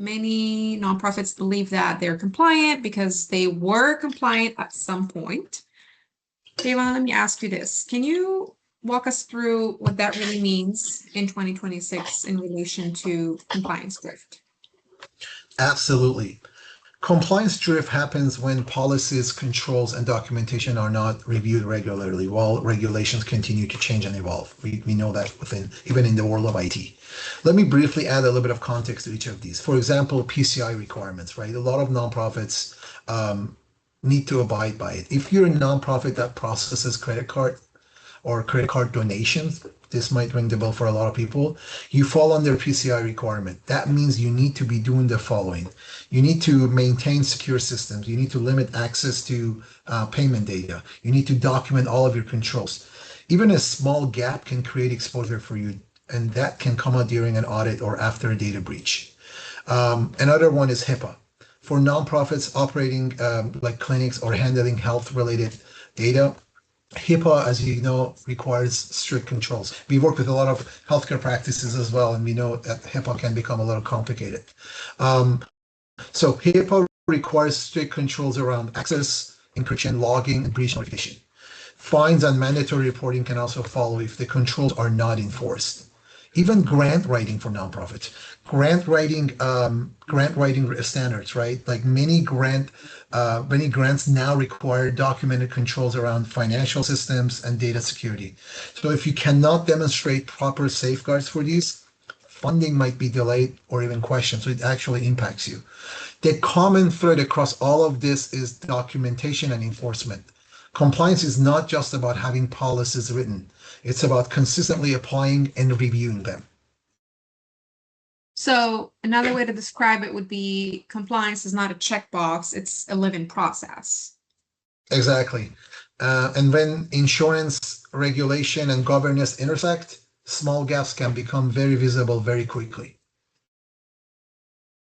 Many nonprofits believe that they're compliant because they were compliant at some point. Kayvan, let me ask you this. Can you walk us through what that really means in 2026 in relation to compliance drift? Absolutely. Compliance drift happens when policies, controls, and documentation are not reviewed regularly while regulations continue to change and evolve. We know that within, even in the world of IT. Let me briefly add a little bit of context to each of these. For example, PCI requirements, right? A lot of nonprofits need to abide by it. If you're a nonprofit that processes credit card or credit card donations, this might ring the bell for a lot of people, you fall under PCI requirement. That means you need to be doing the following. You need to maintain secure systems. You need to limit access to payment data. You need to document all of your controls. Even a small gap can create exposure for you, and that can come out during an audit or after a data breach. Another one is HIPAA. For nonprofits operating like clinics or handling health related data, HIPAA, as you know, requires strict controls. We work with a lot of healthcare practices as well, and we know that HIPAA can become a little complicated. So HIPAA requires strict controls around access, encryption, logging, and breach notification. Fines and mandatory reporting can also follow if the controls are not enforced. Even grant writing for nonprofits, grant writing standards, right? Like many grants now require documented controls around financial systems and data security. So if you cannot demonstrate proper safeguards for these, funding might be delayed or even questioned. So it actually impacts you. The common thread across all of this is documentation and enforcement. Compliance is not just about having policies written. It's about consistently applying and reviewing them. So another way to describe it would be compliance is not a checkbox, it's a living process. Exactly. And when insurance regulation and governance intersect, small gaps can become very visible very quickly.